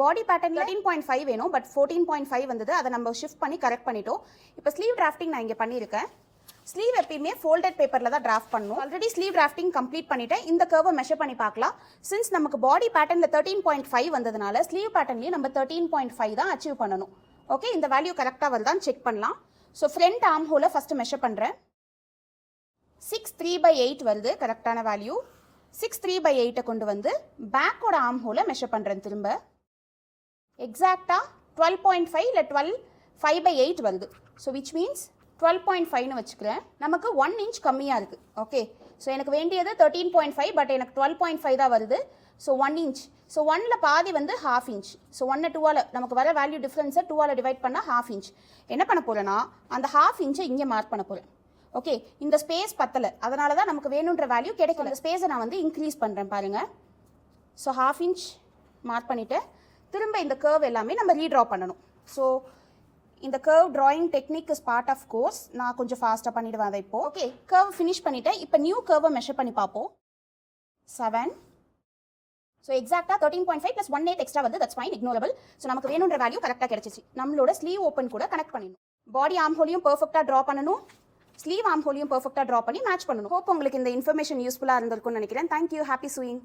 பாடி pattern 13.5 வேணும், but 14.5 வந்தது. அதை நம்ம ஷிஃப்ட் பண்ணி கரெக்ட் பண்ணிட்டோம். இப்போ ஸ்லீவ் டிராஃப்டிங் நான் இங்கே பண்ணியிருக்கேன். ஸ்லீவ் எப்பயுமே ஃபோல்டட் பேப்பரில் தான் டிராஃப்ட் பண்ணணும். ஆல்ரெடி ஸ்லீவ் டிராஃப்டிங் கம்ப்ளீட் பண்ணிவிட்டேன். இந்த கர்வை மெஷர் பண்ணி பார்க்கலாம். சின்ஸ் நமக்கு பாடி பேட்டர்னில் 13.5 வந்ததுனால ஸ்லீவ் பேட்டர்ன்லேயும் நம்ம 13.5 தான் அச்சீவ் பண்ணணும். ஓகே, இந்த வேல்யூ கரெக்டாக வருதான்னு செக் பண்ணலாம். ஸோ ஃப்ரண்ட் ஆர்ம் ஹோலை ஃபஸ்ட்டு மெஷர் பண்ணுறேன். 6'3/8 வருது கரெக்டான வேல்யூ. 6'3/8 கொண்டு வந்து பேக்கோட ஆர்ம் ஹோலை மெஷர் பண்ணுறேன். திரும்ப எக்ஸாக்டாக 12.5 இல்லை 12.5/8 வருது. ஸோ விச் மீன்ஸ் 12.5னு வச்சுக்கிறேன். நமக்கு 1 inch கம்மியாக இருக்குது. ஓகே, ஸோ எனக்கு வேண்டியது 13.5, பட் எனக்கு 12.5 தான் வருது. So 1 inch. ஸோ 1ல் பாதி வந்து ½ inch. ஸோ 1 2ஆல் நமக்கு வர வேல்யூ டிஃப்ரென்ஸை 2ஆல் டிவைட் பண்ணால் ½ inch. என்ன பண்ண போகிறேன்னா அந்த ½ inch இங்கே மார்க் பண்ண போகிறேன். ஓகே, இந்த ஸ்பேஸ் பத்தலை, அதனால தான் நமக்கு வேணுன்ற வேல்யூ கிடைக்கல. அந்த ஸ்பேஸை நான் வந்து இன்க்ரீஸ் பண்ணுறேன் பாருங்கள். ஸோ ½ inch மார்க் பண்ணிவிட்டு திரும்ப இந்த கர்வ் எல்லாமே நம்ம ரீட்ரா பண்ணணும். ஸோ இந்த curve drawing technique is part of course. நான் கொஞ்சம் ஃபாஸ்ட்டாக பண்ணிவிடுவேன் அதை இப்போ. ஓகே, கர்வ் ஃபினிஷ் பண்ணிவிட்டேன். இப்போ நியூ கர்வை மெஷர் பண்ணி பார்ப்போம். 7. ஸோ எக்ஸாக்டாக 13.5 + 1/8 எக்ஸ்ட்ரா வந்து தட்ஸ் ஃபைன், இக்னோரபிள். ஸோ நமக்கு வேணுன்ற வேல்யூ கரெக்டாக கிடைச்சிச்சு. நம்மளோட ஸ்லீவ் ஓப்பன் கூட கனெக்ட் பண்ணிடணும். பாடி ஆர்ம் ஹோலையும் பர்ஃபெக்டாக ட்ரா பண்ணணும், ஸ்லீவ் ஆர்ம் ஹோலையும் பர்ஃபெக்டாக ட்ரா பண்ணி மேட்ச் பண்ணணும். ஹோப் உங்களுக்கு இந்த இன்ஃபர்மேஷன் யூஸ்ஃபுல்லாக இருந்திருக்கும்னு நினைக்கிறேன். தேங்க்யூ. Happy chewing.